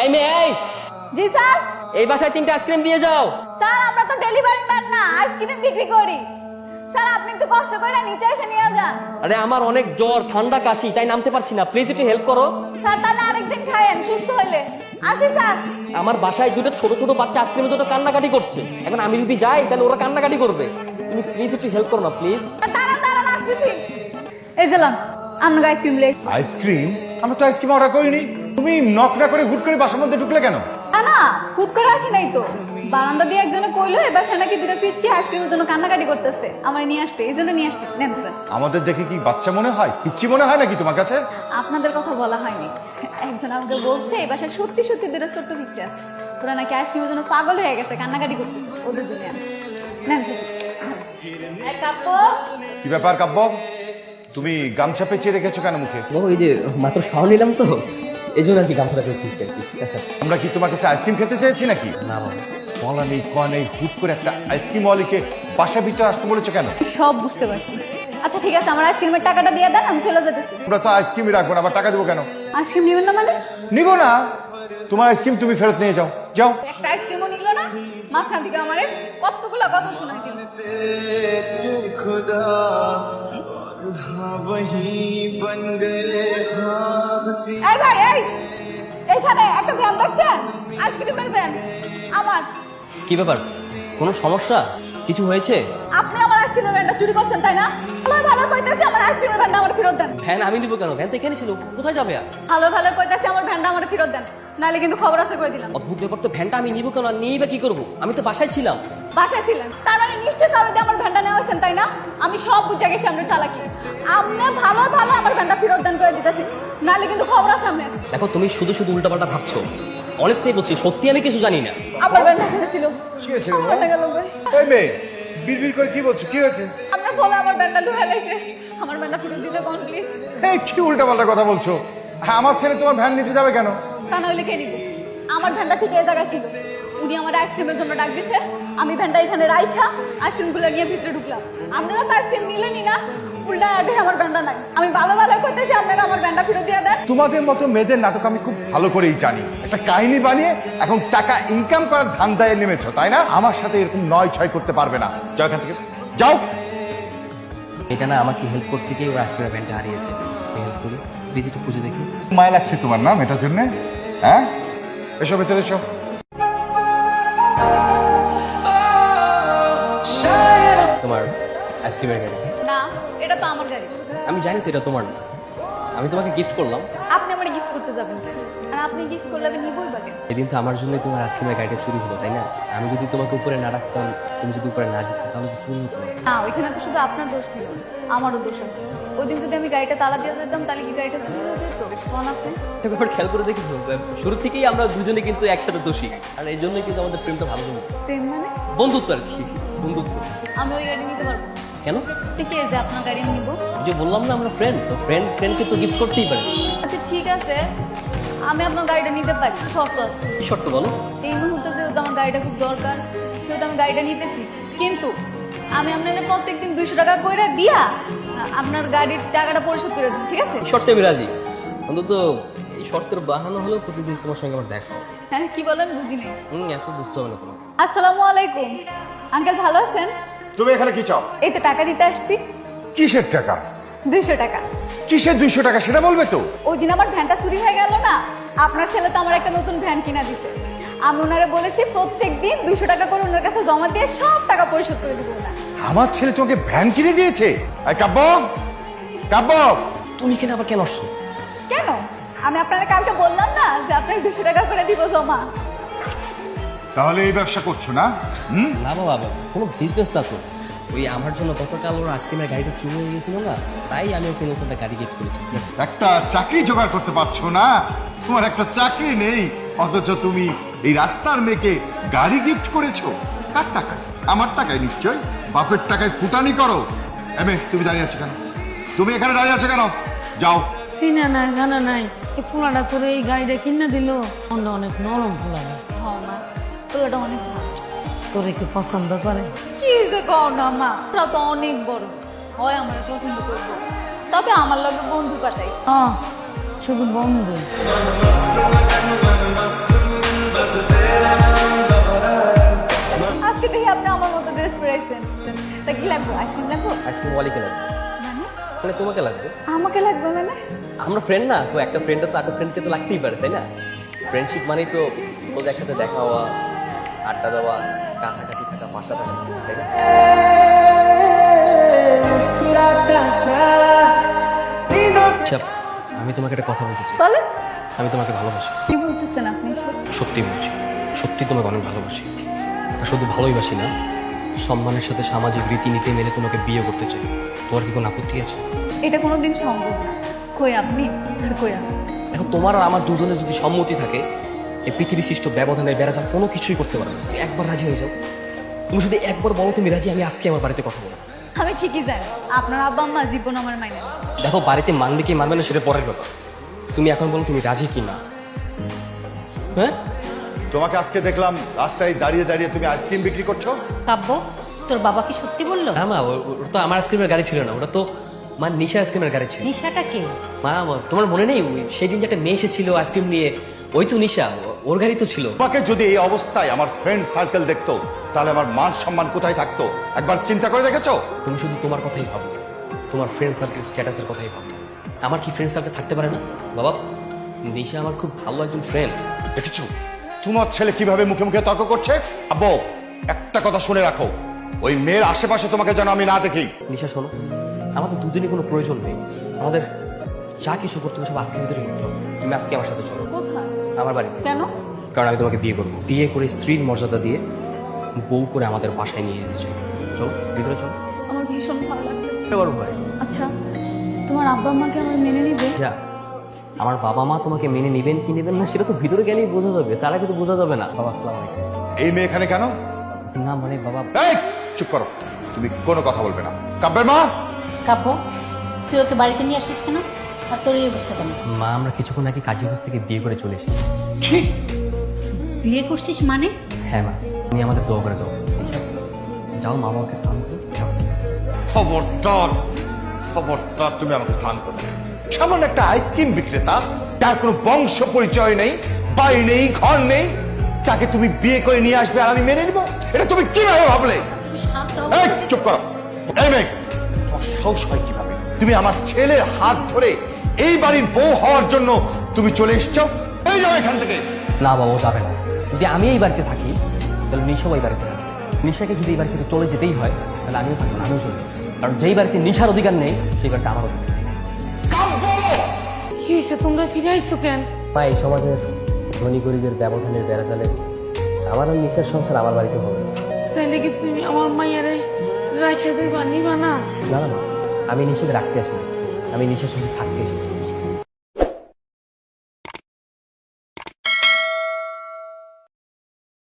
এই মেয়ে এই, জি স্যার। এই বাসায় 3টা আইসক্রিম দিয়ে যাও। স্যার আমরা তো ডেলিভারি ম্যান না, আইসক্রিম বিক্রি করি। স্যার আপনি একটু কষ্ট করে নিচে এসে নিয়ে যান। আরে আমার অনেক জ্বর ঠান্ডা কাশি, তাই নামতে পারছি না, প্লিজ একটু হেল্প করো। স্যার তাহলে আরেকদিন খায়েন সুস্থ হলে। আসি স্যার। আমার বাসায় দুটো ছোট ছোট বাচ্চা আইসক্রিমের জন্য কান্নাকাটি করছে, এখন আমি যদি যাই তাহলে ওরা কান্নাকাটি করবে। তুমি প্লিজ একটু হেল্প করো না প্লিজ। দাঁড়ান দাঁড়ান আসতেছি। এই যে লন আপনাকে আইসক্রিম লেগ। আইসক্রিম? আমরা তো আইসক্রিম অর্ডার করিনি। তুমি নক না করে হুট করে বাসার মধ্যে ঢুকলে কেন? না না হুট করে আসি নাই তো, বারান্দা দিয়ে একজনে কইলো এবার সে নাকি দুটো পিচ্ছি আইসক্রিমের জন্য কান্নাকাটি করতেছে, আমার নিয়ে আসতে, এই জন্য নিয়ে আসতে। নেন ধরেন। আমাদের দেখে কি বাচ্চা মনে হয়, পিচ্ছি মনে হয় নাকি তোমার কাছে? আপনাদের কথা বলা হয়নি, একজন আমাকে বলছে এই বাসায় সত্যি সত্যি দুটো ছোট্ট পিচ্ছি আছে, ওরা নাকি আইসক্রিমের জন্য পাগল হয়ে গেছে, কান্নাকাটি করতেছে, ওদের জন্য আনছে। নেন এক কাপ। কি ব্যাপার কাব্য, তুমি গামছা পেঁচিয়ে রেখেছো কেন মুখে? ও এই যে মাত্র খাওয়া নিলাম তো, এই জন্য আর কি গামছাটা পেয়েছি। আমরা কি তোমার কাছে আইসক্রিম খেতে চেয়েছি নাকি? না বাবা, বলা নেই কয়া নেই, হুট করে একটা আইসক্রিম ওয়ালিকে বাসা ভিতরে আসতে বলেছো কেন? সব বুঝতে পারছি। আচ্ছা ঠিক আছে, আমার আইসক্রিমের টাকাটা দিয়ে দেন, আমি চলে যেতেছি। আমরা তো আইসক্রিমই রাখবো না, আবার টাকা দেবো কেন? আইসক্রিম নেবেন না মানে? নিবো না, তোমার আইসক্রিম তুমি ফেরত নিয়ে যাও, যাও। একটা আইসক্রিমও নিল না, মাঝখান থেকে আমারে কতগুলো কথা শোনাই দিল। এই ভাই এই, এইখানে একটা ভ্যান দেখছেন, আইসক্রিমের ভ্যান আমার। কি ব্যাপার, কোনো সমস্যা, কিছু হয়েছে? আপনি আমার আইসক্রিমের ভ্যানটা চুরি করছেন তাই না? ভালো ভালো কইতেছি আমার আইসক্রিমের ভ্যানটা আমার ফেরত দেন। ভ্যান আমি দিব কেন, ভ্যান তো এখানে ছিল, কোথায় যাবে আর? ভালো ভালো কইতেছি আমার ভ্যানটা আমার ফেরত দেন, নাহলে কিন্তু খবর আছে কই দিলাম। অদ্ভুত ব্যাপার তো, ভ্যানটা আমি নিব কেন, আর নিয়েই বা কি করবো? আমি তো বাসায় ছিলাম। বাসায় ছিলেন তার মানে নিশ্চয়ই কারো দিয়ে আমার ভ্যানটা নেওয়া হয়েছেন তাই না? আমি সব বুঝে গেছি আপনার চালাকি। আপনি ভালো ভালো আমার ভ্যানটা ফেরত দেন করে দিতেছি, নাহলে কিন্তু খবর আছে আপনার। দেখো তুমি শুধু শুধু উল্টাপাল্টা ভাবছো, অনেস্টলি বলছি, সত্যি আমি কিছু জানি না। আপনার ভ্যানটা এখানে ছিল। কি হয়েছে? ভ্যানটা গেল ভাই। এই মেয়ে বিড়বিড় করে কি বলছো, কি হয়েছে? আপনার বলে আমার ভ্যানটা ঢুকে গেছে, আমার ভ্যানটা ফেরত দিতে কোন প্লিজ। এই কি উল্টাপাল্টা কথা বলছো? হ্যাঁ, আমার ছেলে তোমার ভ্যান নিতে যাবে কেন? তা নইলে কে নিব? আমার ভ্যানটা ঠিক এই জায়গায় ছিল, উনি আমার আইসক্রিমের জন্য ডাক দিছে, আমি ভ্যানটা এখানে রাইখা আইসক্রিমগুলো নিয়ে ভিতরে ঢুকলাম। আপনারা তো আইসক্রিম নিলেনই না, উল্টা দেখে আমার ভ্যানটা নাই। আমি ভালো ভালো করতেছি, আপনারা আমার ভ্যানটা ফেরত দিয়ে দেন। তোমাদের মতো মেয়েদের নাটক আমি খুব ভালো করেই জানি। একটা কাহিনী বানিয়ে এখন টাকা ইনকাম করার ধান্দায় নেমেছো তাই না? আমার সাথে এরকম নয় ছয় করতে পারবে না, যাও এখান থেকে, যাও। এটা না আমাকে হেল্প করতে গিয়ে ওর আইসক্রিমের ভ্যানটা হারিয়েছে, হেল্প করি প্লিজ, একটু খুঁজে দেখি। মায়া লাগছে তোমার নাম এটার জন্য? হ্যাঁ, এসো ভেতরে এসো। তোমার আইসক্রিমের গাড়ি? না এটা তো আমার গাড়ি। আমি জানি তো এটা তোমার না, আমি তোমাকে গিফট করলাম। আপনি আমার গিফট করতে যাবেন কেন? আর আপনি গিফট করলে আমি নিবই বা কেন? সেদিন তো আমার জন্যই তোমার আইসক্রিমের গাড়িটা চুরি হলো, তাই না? আমি যদি তোমাকে উপরে না রাখতাম, তুমি যদি উপরে না যেতে, তাহলে তো চুরি হতো না। না ওইখানে তো শুধু আপনার দোষ ছিল না, আমারও দোষ আছে। ওই দিন যদি আমি গাড়িটা তালা দিয়ে দিতাম তাহলে কি গাড়িটা চুরি হয়ে যেত? কোন আপনি? একটা ব্যাপার খেয়াল করে দেখি, শুরু থেকেই আমরা দুজনে কিন্তু একসাথে দোষী, আর এই জন্যই কিন্তু আমাদের প্রেমটা ভালো হলো। প্রেম মানে? বন্ধুত্ব আর কি, বন্ধুত্ব। আমি ওই গাড়ি নিতে পারবো না। কেন? ঠিক আছে যে আপনার গাড়ি আমি নিবো। যে বললাম না আমরা ফ্রেন্ড, তো ফ্রেন্ডকে তো গিফট করতেই পারে। আচ্ছা ঠিক আছে, আমি আপনার গাড়িটা নিতে পারি, শর্ত আছে। কি শর্ত বলো? এই মুহূর্তে যেহেতু আমার গাড়িটা খুব দরকার, সেহেতু আমি গাড়িটা নিতেছি, কিন্তু আমি আপনার প্রত্যেকদিন 200 টাকা করে দিয়া আপনার গাড়ির টাকাটা পরিশোধ করে দিন, ঠিক আছে? এই শর্তে আমি রাজি, অন্তত এই শর্তের বাহানো হলেও প্রতিদিন তোমার সঙ্গে আমার দেখা হবে। হ্যাঁ কি বলেন বুঝি নাই। এত বুঝতে হবে না তোমাকে। আসসালামু আলাইকুম আঙ্কেল, ভালো আছেন? তুমি এখানে কি চাও? এই তো টাকা দিতে আসছি। কিসের টাকা? 200 টাকা। কিসের 200 টাকা সেটা বলবে তো? ওই দিন আমার ভ্যানটা চুরি হয়ে গেল না, আপনার ছেলে তো আমার একটা নতুন ভ্যান কিনা দিছে, আমি ওনারা বলেছি প্রত্যেকদিন 200 টাকা করে ওনার কাছে জমা দিয়ে সব টাকা পরিশোধ করে দিব না। আমার ছেলে তোমাকে ভ্যান কিনে দিয়েছে? এই কাব্য, কাব্য, তুমি কেন আবার কেন আসছো? কেন? আমি আপনারা কালকে বললাম না যে আপনার 200 টাকা করে দিব জমা। তাহলে এই ব্যবসা করছো না? হুম, না বাবা, কোনো বিজনেস না তো, ওই আমার জন্য গতকাল ওর আইসক্রিমের গাড়িটা চুরি হয়ে গেছিল না, তাই আমি ওকে নতুন একটা গাড়ি গিফট করেছি। Just একটা চাকরি জোগাড় করতে পারছো না? তোমার একটা চাকরি নেই, অথচ তুমি এই রাস্তার মেয়েকে গাড়ি গিফট করেছো। কার টাকায়? আমার টাকায় নিশ্চয়। বাপের টাকায় ফুটানি করো। এমে তুমি দাঁড়িয়ে আছো কেন? তুমি এখানে দাঁড়িয়ে আছো কেন? যাও। চিনা নাই জানা নাই, এই পোলাটা তোর এই গাড়িটা কিনে দিল, মনটা অনেক নরম পোলাটা। হ্যাঁ মা, পোলাটা অনেক ভালো। তোরে কি পছন্দ করে? কি যে কও না মা, ওরা তো অনেক বড় হয়, আমার পছন্দ করবো, তবে আমার লগে বন্ধু পাতাইছে। শুধু বন্ধ। আজকে দেখি আপনি আমার মতো ড্রেস পরে আসছেন। তা কি লাগবে? আইসক্রিম লাগবে? আইসক্রিম ওয়ালিকে লাগবে, মানে মানে তোমাকে লাগবে। আমাকে লাগবে মানে? আমরা ফ্রেন্ড না, তো একটা ফ্রেন্ডের তো একটা ফ্রেন্ডকে তো লাগতেই পারে, তাই না? ফ্রেন্ডশিপ মানেই তো রোজ একসাথে দেখা হওয়া, আড্ডা দেওয়া, কাছাকাছি থাকা, পাশাপাশি, তাই না? আচ্ছা, আমি তোমাকে একটা কথা বলতে চাই। বলেন। আমি তোমাকে ভালোবাসি, কি বলতেছেন আপনি এসব? সত্যি বলছি, সত্যি তোমাকে অনেক ভালোবাসি। আর শুধু ভালোইবাসি না, সম্মানের সাথে সামাজিক রীতিনীতি মেনে তোমাকে বিয়ে করতে চাই। তোমার কি কোনো আপত্তি আছে? এটা কোনোদিন সম্ভব না। কই আপনি আর কই আমি? দেখো, তোমার আর আমার দুজনের যদি সম্মতি থাকে, এই পৃথিবী সৃষ্ট ব্যবধানের বেড়াজাল কোনো কিছুই করতে পারে না। তুমি একবার রাজি হয়ে যাও। তুমি যদি একবার বলো তুমি রাজি, আমি আজকে আমার বাড়িতে কথা বলবো। আমি ঠিকই জানি আপনার আব্বা আম্মা জীবন আমার মাইনে নেবে। দেখো, বাড়িতে মানবে কি মানবে না সেটা পরের ব্যাপার। তুমি এখন বলো তুমি রাজি কি না। হ্যাঁ, তোমাকে আজকে দেখলাম রাস্তায় দাঁড়িয়ে দাঁড়িয়ে তুমি আইসক্রিম বিক্রি করছো। কাব্য, তোর বাবা কি সত্যি বললো? না মা, ওটা তো আমার আইসক্রিমের গাড়ি ছিল না, ওটা তো মা নিশা আইসক্রিমের গাড়ি ছিল। নিশাটা কে? মা, তোমার মনে নেই সেই দিন যে একটা মেয়ে এসেছিল আইসক্রিম নিয়ে? ওই তো নিশা, ওর গাড়ি তো ছিল। তোমাকে যদি এই অবস্থায় আমার ফ্রেন্ড সার্কেল দেখতো, তাহলে আমার মান সম্মান কোথায় থাকতো একবার চিন্তা করে দেখেছো? তুমি শুধু তোমার কথাই ভাবো, তোমার ফ্রেন্ড সার্কেল স্ট্যাটাসের কথাই ভাবো। আমার কি ফ্রেন্ড সার্কেল থাকতে পারে না বাবা? নিশা আমার খুব ভালো একজন ফ্রেন্ড। দেখেছো তোমার ছেলে কিভাবে মুখে মুখে তর্ক করছে? আব্বু, একটা কথা শুনে রাখো, ওই মেয়ের আশেপাশে তোমাকে যেন আমি না দেখি। নিশা শোনো, আমাদের দুদিনই কোনো প্রয়োজন নেই। আমাদের যা কিছু করতে হবে সব আজকের ভিতরে করতে হবে। তুমি আজকে আমার সাথে চলো কোথায়? আমার বাড়িতে। কেন? কারণ আমি তোমাকে বিয়ে করবো, বিয়ে করে স্ত্রীর মর্যাদা দিয়ে বউ করে আমাদের বাসায় নিয়ে যেতে চাই। চলো ভিতরে চলো। আমার ভীষণ ভালো লাগতেছে। এবার ভাই, আচ্ছা, তোমার আব্বা আম্মাকে আমার মেনে নিবে? যা, আমার বাবা মা তোমাকে মেনে নেবেন কি নেবেন না সেটা তো ভিতরে গেলেই বোঝা যাবে, তার আগে তো বোঝা যাবে না। বাবা আসসালামু আলাইকুম। এই মেয়ে এখানে কেন? না মানে বাবা, এই চুপ করো, তুমি কোনো কথা বলবে না। কাব্যের মা, কাব্য, তুই ওকে বাড়িতে নিয়ে আসছিস কেন? আর তোর এই অবস্থা কেন? মা আমরা কিছুক্ষণ আগে কাজীগঞ্জ থেকে বিয়ে করে চলে এসেছি। কি বিয়ে করছিস মানে? হ্যাঁ মা, তুমি আমাদের দোয়া করে দাও। যাও মা বাবাকে স্নান করো, যাও। খবরদার, খবরদার, তুমি আমাকে স্নান করবে। সামান্য একটা আইসক্রিম বিক্রেতা, তার কোনো বংশ পরিচয় নেই, বাড়ি নেই, ঘর নেই, তাকে তুমি বিয়ে করে নিয়ে আসবে আর আমি মেনে নিব? এটা তুমি কিভাবে ভাবলে? তুমি শান্ত হও। এই চুপ করো। এই মেয়ে, তোমার সাহস হয় কিভাবে? তুমি আমার ছেলের হাত ধরে এই বাড়ির বউ হওয়ার জন্য তুমি চলে এসছো? এই যাও এখান থেকে। না বাবা, ও যাবে না। যদি আমি এই বাড়িতে থাকি তাহলে নিশাও এই বাড়িতে থাকবে। নিশাকে যদি এই বাড়ি থেকে চলে যেতেই হয় তাহলে আমিও থাকবো না, আমিও চলে যাবো। কারণ যেই বাড়িতে নিশার অধিকার নেই সেই বাড়িতে আমার অধিকার। কাব্য! কি হয়েছে, তোমরা ফিরে আইসো কেন? মা, এই সমাজের ধনী গরিবের ব্যবধানের বেড়াজালে আমার আর নিশার সংসার আমার বাড়িতে হবে না। তাইলে কি তুমি আমার মাইয়ারে রাখা যাইবা, নিবা না? না না মা, আমি নিশাকে রাখতে আসিনি, আমি নিশার সঙ্গে থাকতে এসেছি।